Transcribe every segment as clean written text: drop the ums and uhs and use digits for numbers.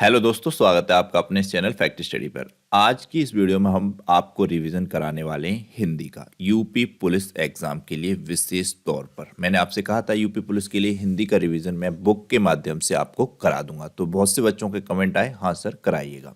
Hello दोस्तों, स्वागत है आपका अपने इस चैनल फैक्ट स्टडी पर। आज की इस वीडियो में हम आपको रिवीजन कराने वाले हैं हिंदी का यूपी पुलिस एग्जाम के लिए। विशेष तौर पर मैंने आपसे कहा था यूपी पुलिस के लिए हिंदी का रिवीजन मैं बुक के माध्यम से आपको करा दूंगा, तो बहुत से बच्चों के कमेंट आए, हाँ सर कराइएगा।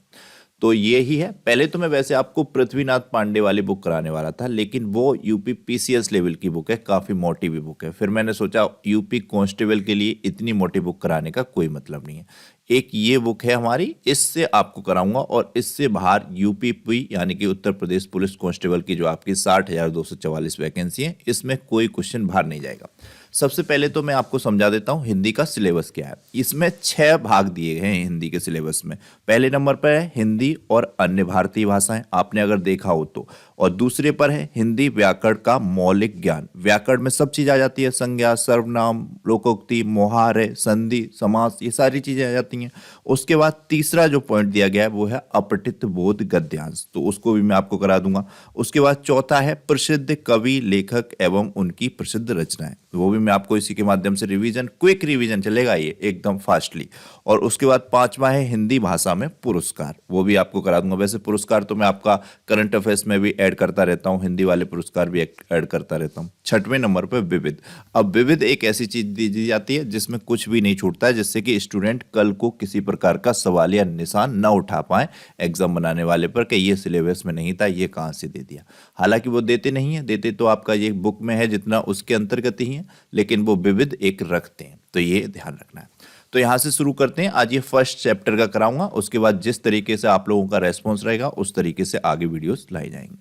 तो ये ही है। पहले तो मैं वैसे आपको पृथ्वीनाथ पांडे वाली बुक कराने वाला था, लेकिन वो यूपी पीसीएस लेवल की बुक है, काफ़ी मोटी भी बुक है। फिर मैंने सोचा यूपी कांस्टेबल के लिए इतनी मोटी बुक कराने का कोई मतलब नहीं है। एक ये बुक है हमारी, इससे आपको कराऊंगा। और इससे बाहर यूपीपी यानी कि उत्तर प्रदेश पुलिस कांस्टेबल की जो आपकी 60,244 वैकेंसी है, इसमें कोई क्वेश्चन बाहर नहीं जाएगा। सबसे पहले तो मैं आपको समझा देता हूं हिंदी का सिलेबस क्या है। इसमें 6 भाग दिए गए हैं हिंदी के सिलेबस में। पहले नंबर पर है हिंदी और अन्य भारतीय भाषाएं, आपने अगर देखा हो तो। और दूसरे पर है हिंदी व्याकरण का मौलिक ज्ञान। व्याकरण में सब चीज आ जाती है, संज्ञा, सर्वनाम, लोकोक्ति, मुहावरे, संधि, समास, ये सारी चीजें आ जाती हैं। उसके बाद तीसरा जो पॉइंट दिया गया है वो है अपठित बोध गद्यांश, तो उसको भी मैं आपको करा दूंगा। उसके बाद चौथा है प्रसिद्ध कवि, लेखक एवं उनकी प्रसिद्ध रचनाएं, वो भी मैं आपको इसी के माध्यम से रिवीजन, क्विक रिवीजन चलेगा ये एकदम फास्टली। और उसके बाद पांचवा है हिंदी भाषा में पुरस्कार, वो भी आपको करा दूंगा। वैसे पुरस्कार तो मैं आपका करंट अफेयर्स में भी ऐड करता रहता हूँ, हिंदी वाले पुरस्कार भी ऐड करता रहता हूँ। छठवें नंबर पर विविध। अब विविध एक ऐसी चीज दी जाती है जिसमें कुछ भी नहीं छूटता है, जिससे कि स्टूडेंट कल को किसी प्रकार का सवाल या निशान न उठा पाए एग्जाम बनाने वाले पर कि ये सिलेबस में नहीं था, ये कहाँ से दे दिया। हालांकि वो देते नहीं है, देते तो आपका ये बुक में है जितना उसके अंतर्गत ही है, लेकिन वो विविध एक रखते हैं, तो ये ध्यान रखना है। तो यहां से शुरू करते हैं। आज ये फर्स्ट चैप्टर का कराऊंगा, उसके बाद जिस तरीके से आप लोगों का रेस्पॉन्स रहेगा उस तरीके से आगे वीडियोस लाई जाएंगी।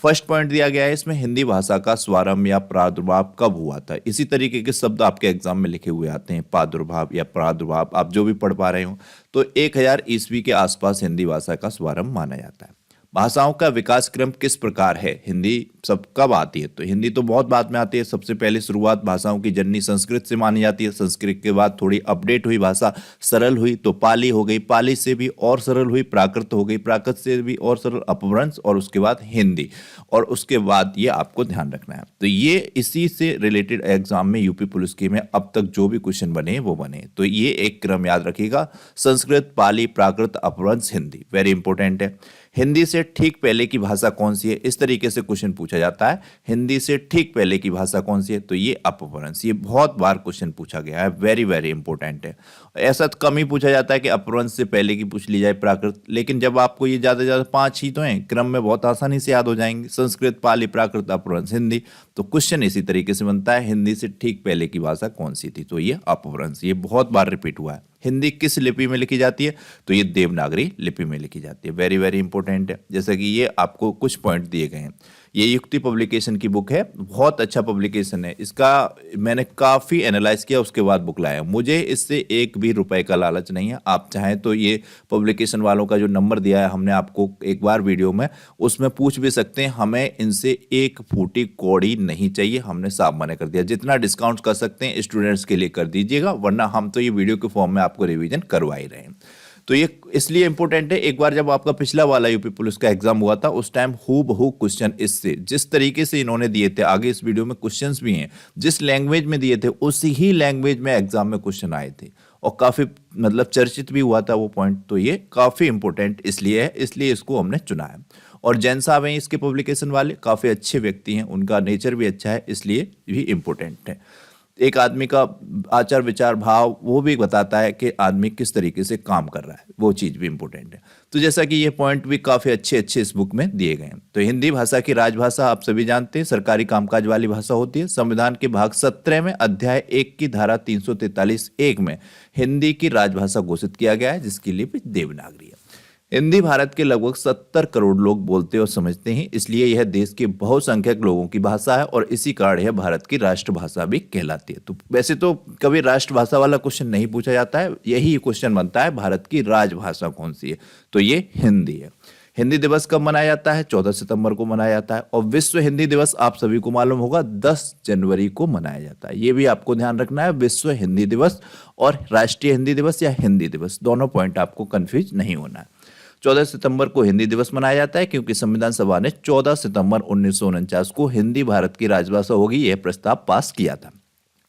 फर्स्ट पॉइंट दिया गया है इसमें, हिंदी भाषा का स्वारंभ या प्रादुर्भाव कब हुआ था। इसी तरीके के शब्द आपके एग्जाम में लिखे हुए आते हैं, प्रादुर्भाव या प्रादुर्भाव, आप जो भी पढ़ पा रहे हो। तो 1000 ईस्वी के आसपास हिंदी भाषा का स्वारंभ माना जाता है। भाषाओं का विकास क्रम किस प्रकार है, हिंदी सब कब आती है। तो हिंदी तो बहुत बाद में आती है। सबसे पहले शुरुआत भाषाओं की जननी संस्कृत से मानी जाती है। संस्कृत के बाद थोड़ी अपडेट हुई, भाषा सरल हुई तो पाली हो गई, पाली से भी और सरल हुई प्राकृत हो गई, प्राकृत से भी और सरल अपभ्रंश, और उसके बाद हिंदी। और उसके बाद ये आपको ध्यान रखना है। तो ये इसी से रिलेटेड एग्जाम में यूपी पुलिस के में अब तक जो भी क्वेश्चन बने वो बने, तो ये एक क्रम याद रखिएगा। संस्कृत, पाली, प्राकृत, अपभ्रंश, हिंदी, वेरी इंपॉर्टेंट है। हिंदी से ठीक पहले की भाषा कौन सी है, इस तरीके से क्वेश्चन पूछा जाता है। हिंदी से ठीक पहले की भाषा कौन सी है, तो ये अपभ्रंश। ये बहुत बार क्वेश्चन पूछा गया है, वेरी वेरी इंपॉर्टेंट है। ऐसा तो कम ही पूछा जाता है कि अपभ्रंश से पहले की पूछ ली जाए प्राकृत, लेकिन जब आपको ये ज्यादा से ज्यादा 5 ही तो हैं, क्रम में बहुत आसानी से याद हो जाएंगे। संस्कृत, पाली, प्राकृत, अपभ्रंश, हिंदी। तो क्वेश्चन इसी तरीके से बनता है, हिंदी से ठीक पहले की भाषा कौन सी थी, तो ये अपभ्रंश। ये बहुत बार रिपीट हुआ है। हिंदी किस लिपि में लिखी जाती है, तो ये देवनागरी लिपि में लिखी जाती है, वेरी वेरी इंपॉर्टेंट है। जैसे कि ये आपको कुछ पॉइंट दिए गए हैं। ये युक्ति पब्लिकेशन की बुक है, बहुत अच्छा पब्लिकेशन है। इसका मैंने काफ़ी एनालाइज किया, उसके बाद बुक लाया। मुझे इससे एक भी रुपए का लालच नहीं है। आप चाहें तो ये पब्लिकेशन वालों का जो नंबर दिया है हमने आपको एक बार वीडियो में, उसमें पूछ भी सकते हैं। हमें इनसे एक फूटी कौड़ी नहीं चाहिए, हमने साफ मना कर दिया। जितना डिस्काउंट कर सकते हैं स्टूडेंट्स के लिए कर दीजिएगा, वरना हम तो ये वीडियो के फॉर्म में आपको रिवीजन करवा ही रहे हैं। तो ये इसलिए इंपॉर्टेंट है। एक बार जब आपका पिछला वाला यूपी पुलिस का एग्जाम हुआ था, उस टाइम हूबहू क्वेश्चन इससे, जिस तरीके से इन्होंने दिए थे, आगे इस वीडियो में क्वेश्चंस भी हैं, जिस लैंग्वेज में दिए थे उसी ही लैंग्वेज में एग्जाम में क्वेश्चन आए थे, और काफी मतलब चर्चित भी हुआ था वो पॉइंट। तो ये काफी इंपॉर्टेंट इसलिए है, इसलिए इसको हमने चुना है। और जैन साहब हैं इसके पब्लिकेशन वाले, काफी अच्छे व्यक्ति हैं, उनका नेचर भी अच्छा है, इसलिए भी इंपॉर्टेंट है। एक आदमी का आचार विचार भाव वो भी बताता है कि आदमी किस तरीके से काम कर रहा है, वो चीज़ भी इंपॉर्टेंट है। तो जैसा कि ये पॉइंट भी काफ़ी अच्छे अच्छे इस बुक में दिए गए हैं। तो हिंदी भाषा की राजभाषा आप सभी जानते हैं, सरकारी कामकाज वाली भाषा होती है। संविधान के भाग 17 में अध्याय 1 की धारा 343(1) में हिंदी की राजभाषा घोषित किया गया है, जिसकी लिपि देवनागरी है। हिंदी भारत के लगभग 70 करोड़ लोग बोलते और समझते हैं, इसलिए यह देश के बहुसंख्यक लोगों की भाषा है, और इसी कारण यह भारत की राष्ट्रभाषा भी कहलाती है। तो वैसे तो कभी राष्ट्रभाषा वाला क्वेश्चन नहीं पूछा जाता है, यही क्वेश्चन बनता है भारत की राजभाषा कौन सी है, तो ये हिंदी है। हिंदी दिवस कब मनाया जाता है, 14 सितंबर को मनाया जाता है। और विश्व हिंदी दिवस आप सभी को मालूम होगा 10 जनवरी को मनाया जाता है। ये भी आपको ध्यान रखना है, विश्व हिंदी दिवस और राष्ट्रीय हिंदी दिवस या हिंदी दिवस, दोनों पॉइंट आपको कंफ्यूज नहीं होना है। 14 सितंबर को हिंदी दिवस मनाया जाता है क्योंकि संविधान सभा ने 14 सितंबर 1949 को हिंदी भारत की राजभाषा होगी यह प्रस्ताव पास किया था।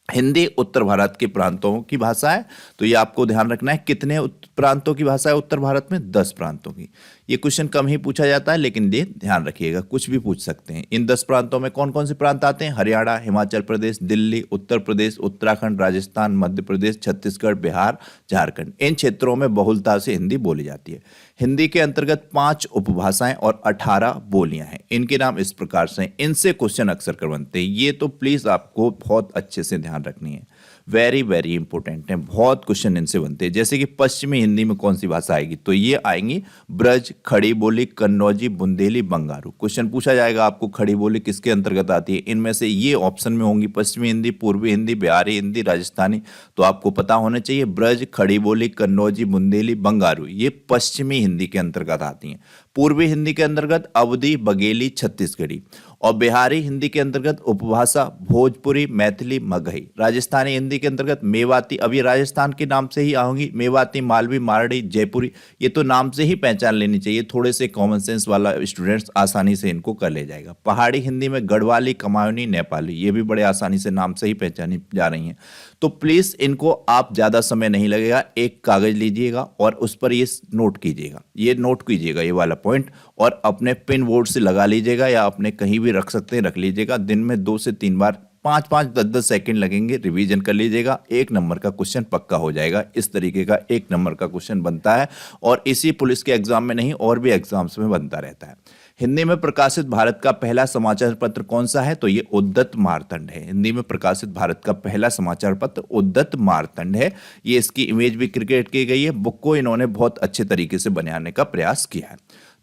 हिंदी उत्तर भारत के प्रांतों की भाषा है, तो ये आपको ध्यान रखना है। कितने प्रांतों की भाषा है उत्तर भारत में? 10 प्रांतों की। ये क्वेश्चन कम ही पूछा जाता है, लेकिन ये ध्यान रखिएगा, कुछ भी पूछ सकते हैं। इन 10 प्रांतों में कौन कौन से प्रांत आते हैं? हरियाणा, हिमाचल प्रदेश, दिल्ली, उत्तर प्रदेश, उत्तराखंड, राजस्थान, मध्य प्रदेश, छत्तीसगढ़, बिहार, झारखंड। इन क्षेत्रों में बहुलता से हिंदी बोली जाती है। हिंदी के अंतर्गत 5 उपभाषाएं और 18 बोलियां हैं। इनके नाम इस प्रकार से हैं। इनसे क्वेश्चन अक्सर कर बनते हैं। ये तो प्लीज आपको बहुत अच्छे से ध्यान रखनी है, वेरी वेरी इंपॉर्टेंट है। बहुत क्वेश्चन इनसे बनते हैं। जैसे कि पश्चिमी हिंदी में कौन सी भाषा आएगी? तो ये आएंगी ब्रज, खड़ी बोली, कन्नौजी, बुंदेली, बंगारू। क्वेश्चन पूछा जाएगा आपको खड़ी बोली किसके अंतर्गत आती है? इनमें से ये ऑप्शन में होंगी पश्चिमी हिंदी, पूर्वी हिंदी, बिहारी हिंदी, राजस्थानी। तो आपको पता होना चाहिए ब्रज, खड़ी बोली, कन्नौजी, बुंदेली, बंगारू ये पश्चिमी हिंदी के अंतर्गत आती हैं। पूर्वी हिंदी के अंतर्गत अवधी, बघेली, छत्तीसगढ़ी। और बिहारी हिंदी के अंतर्गत उपभाषा भोजपुरी, मैथिली, मगही। राजस्थानी हिंदी के अंतर्गत मेवाती, अब ये राजस्थान के नाम से ही आऊंगी, मेवाती, मालवी, मारडी, जयपुरी। ये तो नाम से ही पहचान लेनी चाहिए। थोड़े से कॉमन सेंस वाला स्टूडेंट्स आसानी से इनको कर ले जाएगा। पहाड़ी हिंदी में गढ़वाली, कमायूनी, नेपाली, ये भी बड़े आसानी से नाम से ही पहचानी जा रही हैं। तो प्लीज इनको आप ज्यादा समय नहीं लगेगा, एक कागज लीजिएगा और उस पर ये नोट कीजिएगा, ये नोट कीजिएगा ये वाला पॉइंट, और अपने पिन बोर्ड से लगा लीजिएगा या अपने कहीं भी रख सकते हैं, रख लीजिएगा। दिन में 2 से 3 बार 5-5, 10-10 सेकंड लगेंगे, रिवीजन कर लीजिएगा। 1 नंबर का क्वेश्चन पक्का हो जाएगा। इस तरीके का 1 नंबर का क्वेश्चन बनता है और इसी पुलिस के एग्जाम में नहीं और भी एग्जाम्स में बनता रहता है। हिंदी में प्रकाशित भारत का पहला समाचार पत्र कौन सा है? तो ये उद्यत मार्तंड है। हिंदी में प्रकाशित भारत का पहला समाचार पत्र उद्यत मार्तंड है। ये इसकी इमेज भी क्रिएट की गई है। बुक को इन्होंने बहुत अच्छे तरीके से बनाने का प्रयास किया है,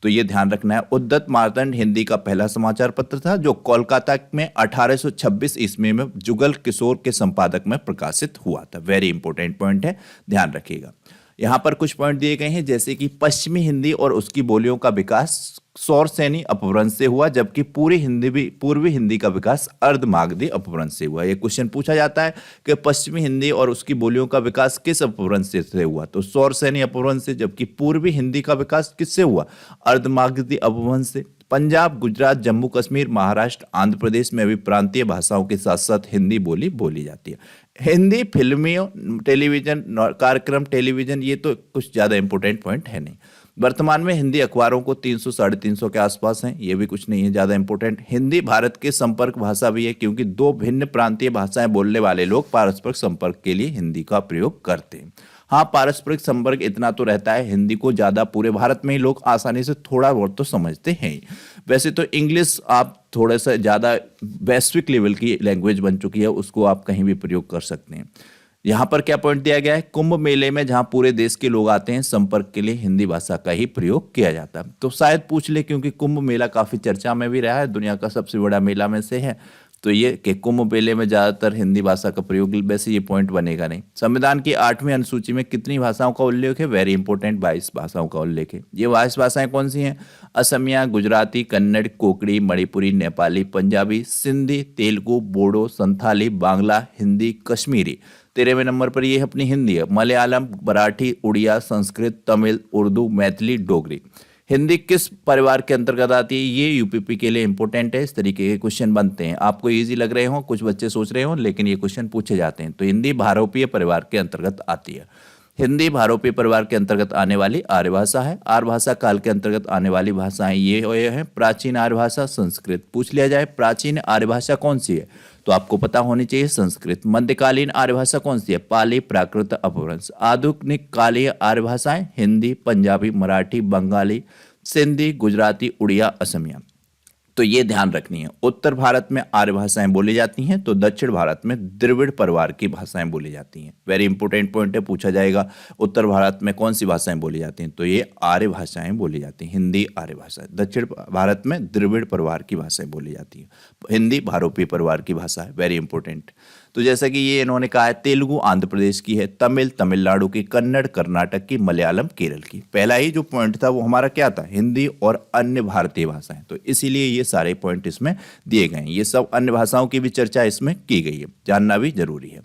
तो ये ध्यान रखना है। उद्यत मार्तंड हिंदी का पहला समाचार पत्र था जो कोलकाता में 1826 ईस्वी में जुगल किशोर के संपादक में प्रकाशित हुआ था। वेरी इंपॉर्टेंट पॉइंट है, ध्यान रखिएगा। यहाँ पर कुछ पॉइंट दिए गए हैं, जैसे कि पश्चिमी हिंदी और उसकी बोलियों का विकास सौरसेनी अपभ्रंश से हुआ, जबकि पूर्वी हिंदी का विकास अर्धमागधी अपभ्रंश से हुआ। यह क्वेश्चन पूछा जाता है कि पश्चिमी हिंदी और उसकी बोलियों का विकास किस अपभ्रंश से हुआ? तो सौरसेनी अपभ्रंश से। जबकि पूर्वी हिंदी का विकास किससे हुआ? अर्धमागधी अपभ्रंश से। पंजाब, गुजरात, जम्मू कश्मीर, महाराष्ट्र, आंध्र प्रदेश में भी प्रांतीय भाषाओं के साथ साथ हिंदी बोली जाती है। हिंदी फिल्मियों, टेलीविजन कार्यक्रम, टेलीविजन, ये तो कुछ ज़्यादा इंपॉर्टेंट पॉइंट है नहीं। वर्तमान में हिंदी अखबारों को 300 साढ़े 300 के आसपास हैं, ये भी कुछ नहीं है ज़्यादा इंपॉर्टेंट। हिंदी भारत के संपर्क भाषा भी है, क्योंकि 2 भिन्न प्रांतीय भाषाएं बोलने वाले लोग पारस्परिक संपर्क के लिए हिंदी का प्रयोग करते हैं। हाँ, पारस्परिक संपर्क इतना तो रहता है, हिंदी को ज़्यादा पूरे भारत में ही लोग आसानी से थोड़ा बहुत तो समझते हैं। वैसे तो इंग्लिश आप थोड़ा सा ज़्यादा वैश्विक लेवल की लैंग्वेज बन चुकी है, उसको आप कहीं भी प्रयोग कर सकते हैं। यहाँ पर क्या पॉइंट दिया गया है? कुंभ मेले में जहाँ पूरे देश के लोग आते हैं, संपर्क के लिए हिंदी भाषा का ही प्रयोग किया जाता है। तो शायद पूछ ले, क्योंकि कुंभ मेला काफ़ी चर्चा में भी रहा है, दुनिया का सबसे बड़ा मेला में से है। तो ये कि कुंभ मेले में ज़्यादातर हिंदी भाषा का प्रयोग, वैसे ये पॉइंट बनेगा नहीं। संविधान की 8वीं अनुसूची में कितनी भाषाओं का उल्लेख है? वेरी इंपॉर्टेंट, 22 भाषाओं का उल्लेख है। ये 22 भाषाएं कौन सी हैं? असमिया, गुजराती, कन्नड़, कोंकणी, मणिपुरी, नेपाली, पंजाबी, सिंधी, तेलुगु, बोडो, संथाली, बांग्ला, हिंदी, कश्मीरी। 13वें नंबर पर ये अपनी हिंदी है। मलयालम, मराठी, उड़िया, संस्कृत, तमिल, उर्दू, मैथिली, डोगरी। हिंदी किस परिवार के अंतर्गत आती है? ये यूपीपी के लिए इंपॉर्टेंट है। इस तरीके के क्वेश्चन बनते हैं, आपको इजी लग रहे हो, कुछ बच्चे सोच रहे हो, लेकिन ये क्वेश्चन पूछे जाते हैं। तो हिंदी भारोपीय परिवार के अंतर्गत आती है। हिंदी भारोपीय परिवार के अंतर्गत आने वाली आर्य भाषा है। आर्य भाषा काल के अंतर्गत आने वाली भाषाएं ये हैं। प्राचीन आर्य भाषा संस्कृत। पूछ लिया जाए प्राचीन आर्य भाषा कौन सी है, तो आपको पता होनी चाहिए संस्कृत। मध्यकालीन आर्य भाषा कौन सी है? पाली, प्राकृत, अपभ्रंश। आधुनिक कालीन आर्य भाषाएं हिंदी, पंजाबी, मराठी, बंगाली, सिंधी, गुजराती, उड़िया, असमिया। तो ये ध्यान रखनी है। उत्तर भारत में आर्य भाषाएं बोली जाती हैं, तो दक्षिण भारत में द्रविड़ परिवार की भाषाएं बोली जाती हैं। वेरी इंपॉर्टेंट पॉइंट है, पूछा जाएगा उत्तर भारत में कौन सी भाषाएं बोली जाती हैं, तो ये आर्य भाषाएं बोली जाती हैं। हिंदी आर्य भाषा। दक्षिण भारत में द्रविड़ परिवार की भाषाएं बोली जाती हैं। हिंदी भारोपीय परिवार की भाषा है, वेरी इंपॉर्टेंट। तो जैसा कि ये इन्होंने कहा है, तेलुगु आंध्र प्रदेश की है, तमिल तमिलनाडु की, कन्नड़ कर्नाटक की, मलयालम केरल की। पहला ही जो पॉइंट था वो हमारा क्या था? हिंदी और अन्य भारतीय भाषाएं। तो इसीलिए ये सारे पॉइंट इसमें दिए गए हैं। ये सब अन्य भाषाओं की भी चर्चा इसमें की गई है, जानना भी जरूरी है।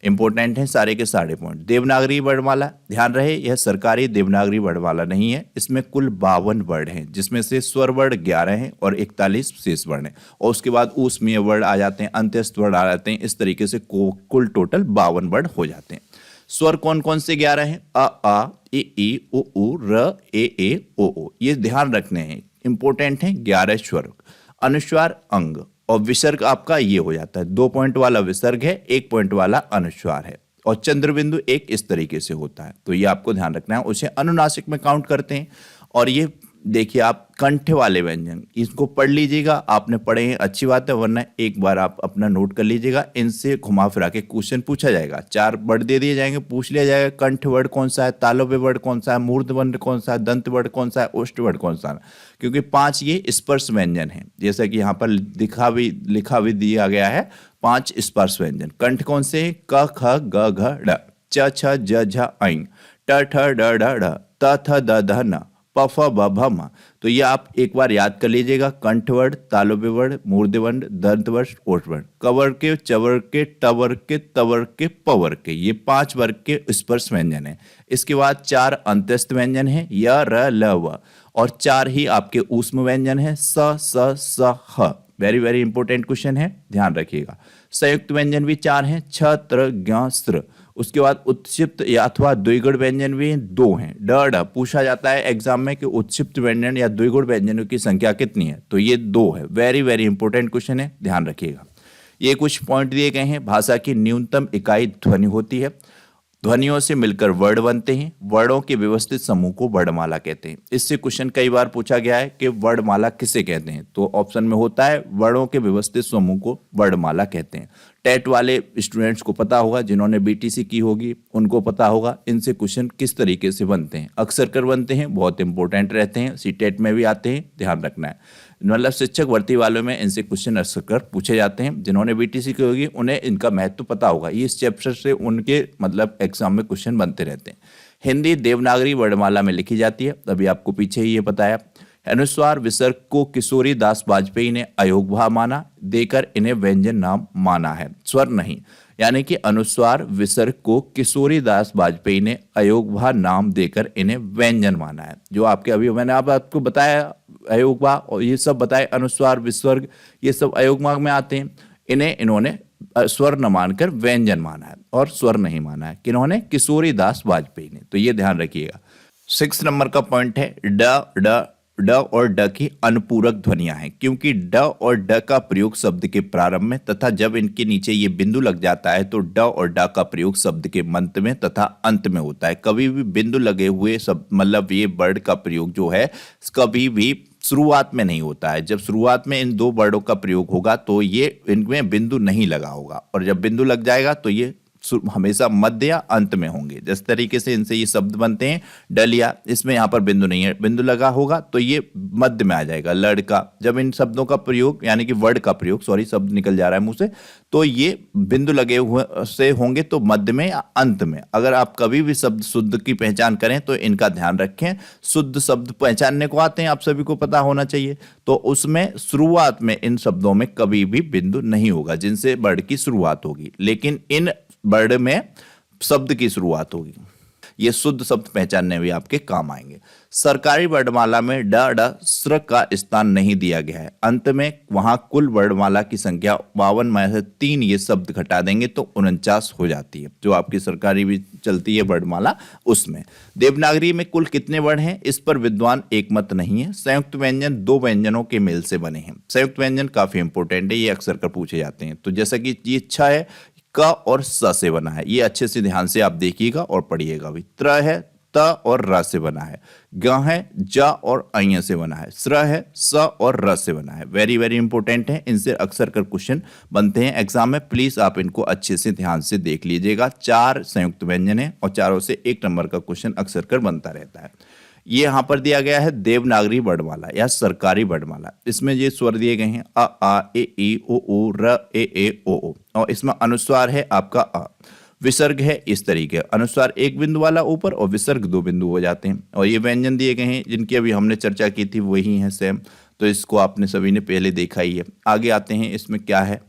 इंपॉर्टेंट है सारे के सारे पॉइंट। देवनागरी वर्णमाला, ध्यान रहे यह सरकारी देवनागरी वर्णमाला नहीं है। इसमें कुल 52 वर्ण हैं, जिसमें से स्वर वर्ण 11 हैं और 41 शेष वर्ण हैं, और उसके बाद ऊष्मीय वर्ण आ जाते हैं, अंत्यस्थ वर्ण आ जाते हैं। इस तरीके से कुल टोटल 52 वर्ण हो जाते हैं। स्वर कौन कौन से 11 हैं? अ आ, ई उ ऊ, र ए ओ ओ। ये ध्यान रखने हैं, इंपॉर्टेंट है। 11 स्वर। अनुस्वार अंग और विसर्ग आपका ये हो जाता है, 2 पॉइंट वाला विसर्ग है, 1 पॉइंट वाला अनुस्वार है, और चंद्रबिंदु एक इस तरीके से होता है। तो ये आपको ध्यान रखना है, उसे अनुनासिक में काउंट करते हैं। और ये देखिए आप कंठ वाले व्यंजन, इसको पढ़ लीजिएगा, आपने पढ़े हैं अच्छी बात है, वरना एक बार आप अपना नोट कर लीजिएगा। इनसे घुमा फिरा के क्वेश्चन पूछा जाएगा। 4 वर्ड दे दिए जाएंगे, पूछ लिया जाएगा कंठ वर्ड कौन सा है, तालव्य वर्ड कौन सा है, मूर्ध वर्ड कौन सा है, दंत वर्ड कौन सा है, ओष्ठ वर्ड कौन सा है। क्योंकि 5 ये स्पर्श व्यंजन है, जैसा कि यहाँ पर लिखा भी दिया गया है। 5 स्पर्श व्यंजन कंठ कौन से है? क ख ग घ ड़, च छ ज झ ऐ, ट ठ ड ढ ढ, त थ द ध न, प फ ब भ म। तो ये आप एक बार याद कर लीजिएगा। कंठवर्ण, तालव्य वर्ण, मूर्धवर्ण, दंतवर्ण, ओष्ठवर्ण, कवर के, चवर के, टवर के, तवर के, पवर के, ये 5 वर्ग के स्पर्श व्यंजन है। इसके बाद 4 अंत्यस्थ व्यंजन है, य र ल व, और 4 ही आपके ऊष्म व्यंजन है, स स ह। वेरी वेरी इंपॉर्टेंट क्वेश्चन है, ध्यान रखिएगा। संयुक्त व्यंजन भी 4 हैं, छ त्र ज्ञ स्त्र। उसके बाद उत्क्षिप्त या अथवा द्विगुण व्यंजन भी 2 हैं। ड ढ पूछा जाता है एग्जाम में कि उत्क्षिप्त व्यंजन या द्विगुण व्यंजनों की संख्या कितनी है, तो ये 2 है। वेरी वेरी इंपॉर्टेंट क्वेश्चन है, ध्यान रखिएगा। ये कुछ पॉइंट दिए गए हैं। भाषा की न्यूनतम इकाई ध्वनि होती है। ध्वनियों से मिलकर वर्ण बनते हैं। वर्णों के व्यवस्थित समूह को वर्णमाला कहते हैं। इससे क्वेश्चन कई बार पूछा गया है कि वर्णमाला किसे कहते हैं, तो ऑप्शन में होता है वर्णों के व्यवस्थित समूह को वर्णमाला कहते हैं। टेट वाले स्टूडेंट्स को पता होगा, जिन्होंने बीटीसी की होगी उनको पता होगा इनसे क्वेश्चन किस तरीके से बनते हैं। अक्सर कर बनते हैं, बहुत इंपॉर्टेंट रहते हैं, सीटेट में भी आते हैं, ध्यान रखना है। मतलब शिक्षक भर्ती वालों में इनसे क्वेश्चन अक्सर कर पूछे जाते हैं। जिन्होंने बीटीसी की होगी उन्हें इनका महत्व पता होगा। ये इस चैप्टर से उनके मतलब एग्जाम में क्वेश्चन बनते रहते हैं। हिंदी देवनागरी वर्णमाला में लिखी जाती है, अभी आपको पीछे ही ये बताया। अनुस्वार विसर्ग को किशोरी दास वाजपेयी ने अयोगभाव माना, देकर इन्हें व्यंजन नाम माना है, स्वर नहीं। यानी कि अनुस्वार विसर्ग को किशोरी दास वाजपेयी ने अयोगभाव नाम देकर इन्हें व्यंजन माना है। जो आपके अभी मैंने आपको बताया अयोगभाव और ये सब बताए, अनुस्वार विसर्ग ये सब अयोगभाव में आते हैं। इन्हें इन्होंने स्वर न मानकर व्यंजन माना है और स्वर नहीं माना है। किन्होंने? किशोरी दास वाजपेयी ने। तो ये ध्यान रखिएगा। 6 नंबर का पॉइंट है ड ड ड और ड की अनुपूरक ध्वनियां हैं, क्योंकि ड और ड का प्रयोग शब्द के प्रारंभ में तथा जब इनके नीचे ये बिंदु लग जाता है तो ड और ड का प्रयोग शब्द के मध्य में तथा अंत में होता है। कभी भी बिंदु लगे हुए सब मतलब ये वर्ड का प्रयोग जो है कभी भी शुरुआत में नहीं होता है। जब शुरुआत में इन 2 वर्डों का प्रयोग होगा तो ये इनमें बिंदु नहीं लगा होगा, और जब बिंदु लग जाएगा तो ये हमेशा मध्य या अंत में होंगे। जिस तरीके से इनसे ये शब्द बनते हैं, डलिया, इसमें यहाँ पर बिंदु नहीं है, बिंदु लगा होगा तो ये मध्य में आ जाएगा। लड़का, जब इन शब्दों का प्रयोग यानी कि वर्ड का प्रयोग, सॉरी शब्द निकल जा रहा है मुंह से, तो ये बिंदु लगे हुए से होंगे तो मध्य में या अंत में। अगर आप कभी भी शब्द शुद्ध की पहचान करें तो इनका ध्यान रखें। शुद्ध शब्द पहचानने को आते हैं, आप सभी को पता होना चाहिए। तो उसमें शुरुआत में इन शब्दों में कभी भी बिंदु नहीं होगा जिनसे वर्ड की शुरुआत होगी, लेकिन इन वर्ड में शब्द की शुरुआत होगी। ये शुद्ध शब्द पहचानने में आपके काम आएंगे। सरकारी वर्णमाला में ड ड स्र का स्थान नहीं दिया गया है। अंत में वहां कुल वर्णमाला की संख्या 52 में से 3 ये शब्द घटा देंगे तो 49 हो जाती है, जो आपकी सरकारी भी चलती है वर्णमाला उसमें। देवनागरी में कुल कितने वर्ण हैं, इस पर विद्वान एक मत नहीं है। संयुक्त व्यंजन 2 व्यंजनों के मेल से बने हैं। संयुक्त व्यंजन काफी इंपॉर्टेंट है, ये अक्सर कर पूछे जाते हैं। तो जैसा कि ये छ है, क और स से बना है, ये अच्छे से ध्यान से आप देखिएगा और पढ़िएगा भी। त्र है, त और र से बना है। ग है, ज और अय से बना है। स्र है, स और र से बना है। वेरी वेरी इंपॉर्टेंट है, इनसे अक्सर कर क्वेश्चन बनते हैं एग्जाम में। प्लीज आप इनको अच्छे से ध्यान से देख लीजिएगा। 4 संयुक्त व्यंजन है और चारों से 1 नंबर का क्वेश्चन अक्सर कर बनता रहता है। ये यहाँ पर दिया गया है देवनागरी वर्णमाला या सरकारी वर्णमाला। इसमें ये स्वर दिए गए हैं अ आ ए ई ओ ऊ र ए ओ ओ, और इसमें अनुस्वार है आपका अ। विसर्ग है इस तरीके, अनुस्वार 1 बिंदु वाला ऊपर और विसर्ग 2 बिंदु हो जाते हैं। और ये व्यंजन दिए गए हैं जिनकी अभी हमने चर्चा की थी, वही है सेम। तो इसको आपने सभी ने पहले देखा ही है। आगे आते हैं, इसमें क्या है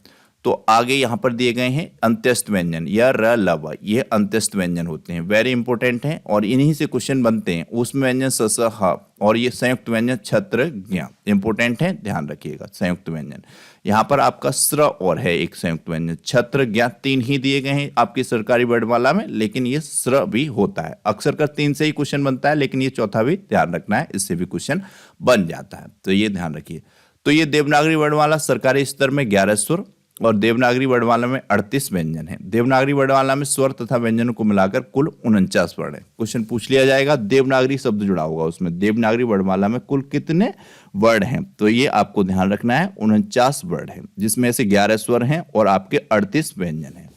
तो आगे यहाँ पर दिए गए हैं अंत्यस्थ व्यंजन या र ल व, ये अंत्यस्थ व्यंजन होते हैं, वेरी इंपॉर्टेंट हैं और इन्हीं से क्वेश्चन बनते हैं। उसमें व्यंजन स स ह और ये संयुक्त व्यंजन छत्र ज्ञ इंपॉर्टेंट है, ध्यान रखिएगा। संयुक्त व्यंजन यहाँ पर आपका स्र और है एक संयुक्त व्यंजन, छत्र ज्ञ तीन ही दिए गए हैं आपकी सरकारी वर्णमाला में, लेकिन ये स्र भी होता है। अक्सर कर तीन से ही क्वेश्चन बनता है, लेकिन ये चौथा भी ध्यान रखना है, इससे भी क्वेश्चन बन जाता है, तो ये ध्यान रखिए। तो ये देवनागरी वर्णमाला सरकारी स्तर में 11 स्वर और देवनागरी वर्णमाला में 38 व्यंजन है। देवनागरी वर्णमाला में स्वर तथा व्यंजनों को मिलाकर कुल 49 वर्ण है। क्वेश्चन पूछ लिया जाएगा, देवनागरी शब्द जुड़ा होगा उसमें, देवनागरी वर्णमाला में कुल कितने वर्ण हैं, तो ये आपको ध्यान रखना है 49 वर्ण है, जिसमें से 11 स्वर हैं और आपके 38 व्यंजन हैं।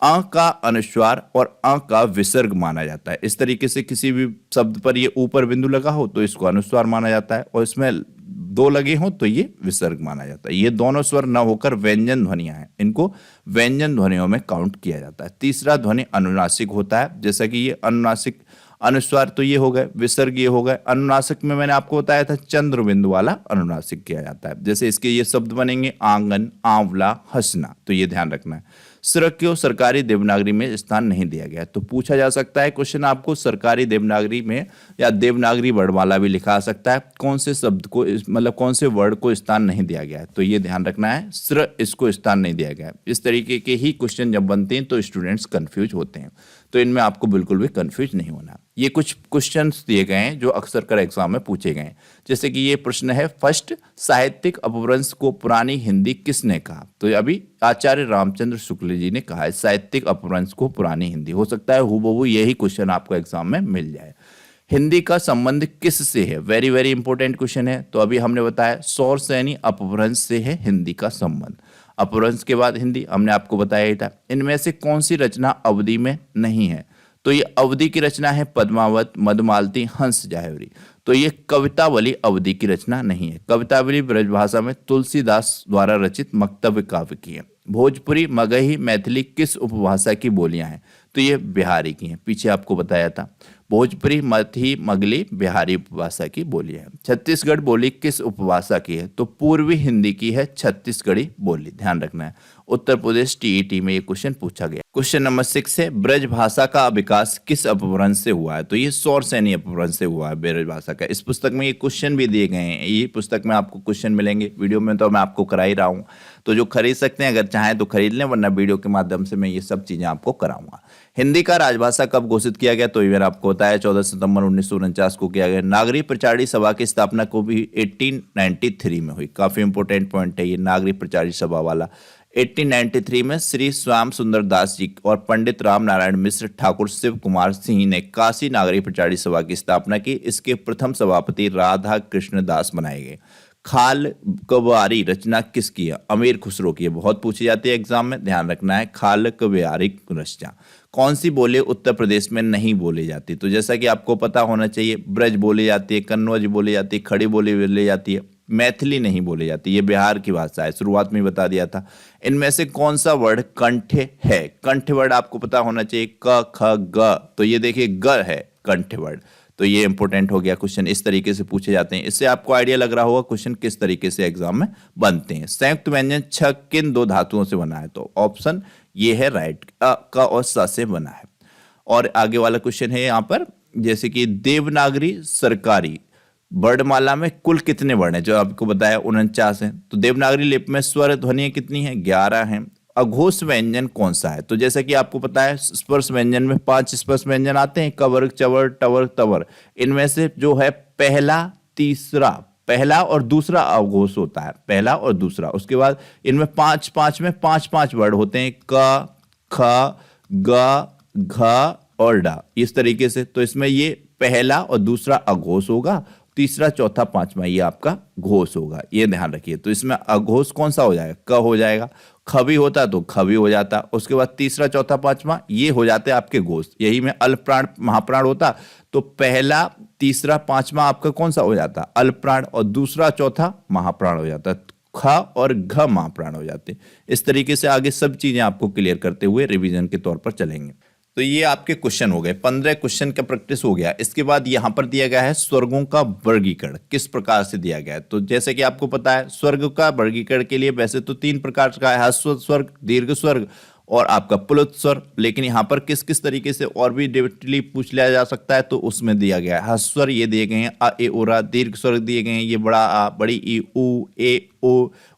अ का अनुस्वार और अ का विसर्ग माना जाता है। इस तरीके से किसी भी शब्द पर ये ऊपर बिंदु लगा हो तो इसको अनुस्वार माना जाता है, और इसमें दो लगे हो तो ये विसर्ग माना जाता है। ये दोनों स्वर न होकर व्यंजन ध्वनियां हैं, इनको व्यंजन ध्वनियों में काउंट किया जाता है। तीसरा ध्वनि अनुनासिक होता है, जैसा कि ये अनुनासिक अनुस्वार तो ये हो गए, विसर्ग ये हो गए। अनुनासिक में मैंने आपको बताया था चंद्र बिंदु वाला अनुनासिक किया जाता है। जैसे इसके ये शब्द बनेंगे आंगन, आंवला, हंसना, तो ये ध्यान रखना है। स्र को सरकारी देवनागरी में स्थान नहीं दिया गया, तो पूछा जा सकता है क्वेश्चन आपको सरकारी देवनागरी में या देवनागरी वर्णमाला भी लिखा सकता है, कौन से शब्द को मतलब कौन से वर्ड को स्थान नहीं दिया गया है, तो ये ध्यान रखना है स्र इसको स्थान नहीं दिया गया है। इस तरीके के ही क्वेश्चन जब बनते हैं तो स्टूडेंट्स कंफ्यूज होते हैं, तो इनमें आपको बिल्कुल भी कंफ्यूज नहीं होना। ये कुछ क्वेश्चंस दिए गए हैं जो अक्सर कर एग्जाम में पूछे गए हैं, जैसे कि ये प्रश्न है, फर्स्ट साहित्यिक अपभ्रंश को पुरानी हिंदी किसने कहा, तो अभी आचार्य रामचंद्र शुक्ल जी ने कहा है साहित्यिक अपभ्रंश को पुरानी हिंदी। हो सकता है हूबहू यही क्वेश्चन आपको एग्जाम में मिल जाए। हिंदी का संबंध किस से है, वेरी वेरी इंपॉर्टेंट क्वेश्चन है। तो अभी हमने बताया सौरसैनी अपभ्रंश से है हिंदी का संबंध। अपभ्रंश के बाद हिंदी हमने आपको बताया ही था। इनमें से कौन सी रचना अवधि में नहीं है, तो ये अवधि की रचना है पद्मावत, मधुमालती, हंस जाहवरी। तो ये कवितावली अवधि की रचना नहीं है। कवितावली ब्रजभाषा में तुलसीदास द्वारा रचित मक्तव्य काव्य की है। भोजपुरी, मगही, मैथिली किस उपभाषा की बोलियां हैं, तो ये बिहारी की हैं, पीछे आपको बताया था। भोजपुरी, मगही, मगली बिहारी उपभाषा की बोलियां हैं। छत्तीसगढ़ बोली किस उपभाषा की है, तो पूर्वी हिंदी की है छत्तीसगढ़ी बोली, ध्यान रखना है। उत्तर प्रदेश टीईटी में ये क्वेश्चन पूछा गया। क्वेश्चन नंबर 6 है, ब्रज भाषा का विकास किस अपभ्रंश से हुआ है, तो ये सौरसैनी अपभ्रंश से हुआ है ब्रज भाषा का। इस पुस्तक में ये क्वेश्चन भी दिए गए हैं, ये पुस्तक में आपको क्वेश्चन मिलेंगे, वीडियो में तो मैं आपको करा ही रहा हूँ, तो जो खरीद सकते हैं अगर चाहें तो खरीद लें, वरना वीडियो के माध्यम से मैं ये सब चीजें आपको कराऊंगा। हिंदी का राजभाषा कब घोषित किया गया, तो ये मैंने आपको बताया 14 सितंबर 1949 को किया गया। नागरिक प्रचारी सभा की स्थापना को भी 1893 में हुई, काफी इंपोर्टेंट पॉइंट है ये नागरिक प्रचारी सभा वाला। 1893 में श्री श्याम सुंदर दास जी और पंडित राम नारायण मिश्र, ठाकुर शिव कुमार सिंह ने काशी नागरिक प्रचारी सभा की स्थापना की। इसके प्रथम सभापति राधा कृष्ण दास बनाए गए। खाल कव्वारी रचना किसकी है, अमीर खुसरो की है, बहुत पूछी जाती है एग्जाम में, ध्यान रखना है। खाल कव्वारी रचना कौन सी बोली उत्तर प्रदेश में नहीं बोली जाती, तो जैसा कि आपको पता होना चाहिए, ब्रज बोली जाती है, कन्नौज बोली जाती है, खड़ी बोली जाती है, मैथिली नहीं बोली जाती, ये बिहार की भाषा है, शुरुआत में बता दिया था। इनमें से कौन सा वर्ड कंठ है, कंठ वर्ड आपको पता होना चाहिए, क ख ग, तो ये देखिए ग है कंठ वर्ड, तो ये इंपॉर्टेंट हो गया। क्वेश्चन इस तरीके से पूछे जाते हैं, इससे आपको आइडिया लग रहा होगा क्वेश्चन किस तरीके से एग्जाम में बनते हैं। संयुक्त व्यंजन छ किन दो धातुओं से बना है, तो ऑप्शन ये है राइट, क और स से बना है। और आगे वाला क्वेश्चन है यहाँ पर, जैसे कि देवनागरी सरकारी वर्णमाला में कुल कितने वर्ण हैं, जो आपको बताया 49 हैं। तो देवनागरी लिपि में स्वर ध्वनियां कितनी हैं, 11 हैं। अघोष व्यंजन कौन सा है, तो जैसा कि आपको पता है स्पर्श व्यंजन में 5 स्पर्श व्यंजन आते हैं, कवर, चवर, टवर, तवर। इनमें से जो है पहला, तीसरा, पहला और दूसरा अघोष होता है, पहला और दूसरा। उसके बाद इनमें 5 में 5 वर्ड होते हैं, क, ख, ग, घ और ड, इस तरीके से। तो इसमें ये पहला और दूसरा अघोष होगा, तीसरा, चौथा, पांचवा ये आपका घोष होगा, ये ध्यान रखिए। तो इसमें अघोष कौन सा हो जाएगा, क हो जाएगा। ख भी होता तो ख भी हो जाता। उसके बाद तीसरा, चौथा, पांचवा ये हो जाते आपके घोष। यही में अल्पप्राण महाप्राण होता, तो पहला, तीसरा, पांचवा आपका कौन सा हो जाता, अल्पप्राण, और दूसरा, चौथा महाप्राण हो जाता, ख और घ महाप्राण हो जाते। इस तरीके से आगे सब चीजें आपको क्लियर करते हुए रिवीजन के तौर पर चलेंगे। तो ये आपके क्वेश्चन हो गए, 15 क्वेश्चन का प्रैक्टिस हो गया। इसके बाद यहाँ पर दिया गया है स्वर्गों का वर्गीकरण किस प्रकार से दिया गया है। तो जैसे कि आपको पता है स्वर्ग का वर्गीकरण के लिए वैसे तो 3 प्रकार का है, ह्रस्व स्वर्ग, दीर्घ स्वर्ग और आपका प्लुत स्वर्ग। लेकिन यहाँ पर किस किस तरीके से और भी डेफिनेटली पूछ लिया जा सकता है, तो उसमें दिया गया है ह्रस्व स्वर ये दिए गए हैं अ ए ओ रा, दीर्घ स्वर्ग दिए गए हैं ये बड़ा आ, बड़ी ई, उ, ए,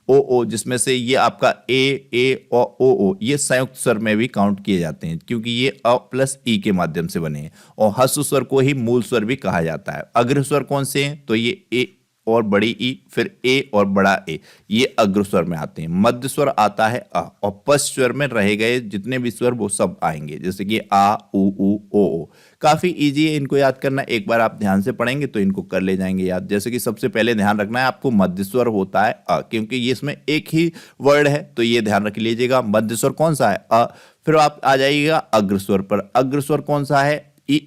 ओ, जिसमें से ये आपका ए और ओ ये संयुक्त स्वर में भी काउंट किए जाते हैं क्योंकि ये अ प्लस ई के माध्यम से बने हैं। और ह्रस्व स्वर को ही मूल स्वर भी कहा जाता है। अग्र स्वर कौन से हैं, तो ये ए और बड़ी ई, फिर ए और बड़ा ए, ये अग्र स्वर में आते हैं। मध्य स्वर आता है अ, और पश्च स्वर में रहे गए जितने भी स्वर वो सब आएंगे, जैसे कि आ, उ, ओ। काफी इजी है इनको याद करना, एक बार आप ध्यान से पढ़ेंगे तो इनको कर ले जाएंगे याद। जैसे कि सबसे पहले ध्यान रखना है आपको मध्य स्वर होता है अ, क्योंकि ये इसमें एक ही वर्ड है तो ये ध्यान रख लीजिएगा। मध्य स्वर कौन सा है अ। फिर आप आ जाइएगा अग्र स्वर पर, अग्र स्वर कौन सा है ई,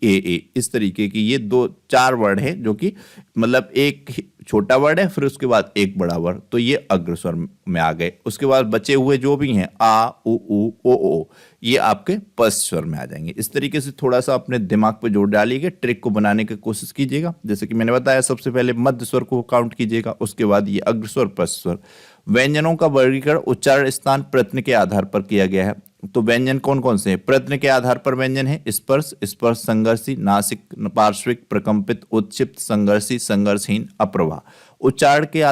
ए। इस तरीके की ये 2-4 वर्ड है जो कि मतलब एक छोटा वर्ड है फिर उसके बाद एक बड़ा वर्ड, तो ये अग्र स्वर में आ गए। उसके बाद बचे हुए जो भी हैं आ, उ, ओ, ये आपके पश्च स्वर में आ जाएंगे। इस तरीके से थोड़ा सा अपने दिमाग पे जोड़ डालिएगा, ट्रिक को बनाने की कोशिश कीजिएगा। जैसे कि मैंने बताया सबसे पहले मध्य स्वर को काउंट कीजिएगा, उसके बाद ये अग्र स्वर, पश्च स्वर। व्यंजनों का वर्गीकरण उच्चारण स्थान प्रयत्न के आधार पर किया गया है। तो व्यंजन कौन कौन से हैं, प्रयत्न के आधार पर व्यंजन है स्पर्श, स्पर्श संघर्षी, नासिक, पार्श्विक, प्रकंपित, उत्क्षिप्त, संघर्षी, संघर्षहीन, अप्रवाह। उच्चारण के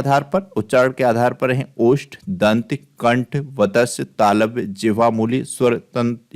आधार पर हैं ओष्ठ, दंत, कंठ, वतस्य, तालव्य, जिह्वामूली, स्वर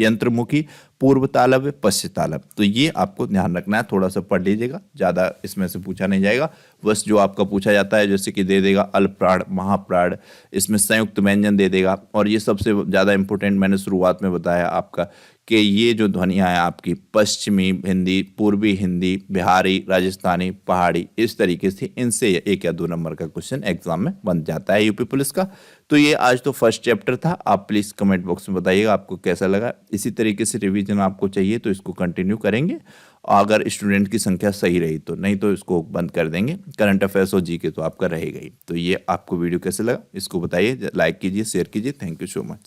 यंत्रमुखी, पूर्व तालव्य, पश्चिम तालव्य। तो ये आपको ध्यान रखना है, थोड़ा सा पढ़ लीजिएगा, ज्यादा इसमें से पूछा नहीं जाएगा। बस जो आपका पूछा जाता है जैसे कि दे देगा अल्पप्राण, महाप्राण, इसमें संयुक्त व्यंजन दे देगा। और ये सबसे ज्यादा इंपॉर्टेंट मैंने शुरुआत में बताया आपका कि ये जो ध्वनियाँ हैं आपकी पश्चिमी हिंदी, पूर्वी हिंदी, बिहारी, राजस्थानी, पहाड़ी, इस तरीके से इनसे 1 या 2 नंबर का क्वेश्चन एग्जाम में बन जाता है यूपी पुलिस का। तो ये आज तो फर्स्ट चैप्टर था। आप प्लीज़ कमेंट बॉक्स में बताइएगा आपको कैसा लगा। इसी तरीके से रिवीजन आपको चाहिए तो इसको कंटिन्यू करेंगे, अगर स्टूडेंट की संख्या सही रही तो, नहीं तो इसको बंद कर देंगे। करंट अफेयर्स और जीके तो आपका रहेगा ही। तो ये आपको वीडियो कैसे लगा इसको बताइए, लाइक कीजिए, शेयर कीजिए। Thank you so much.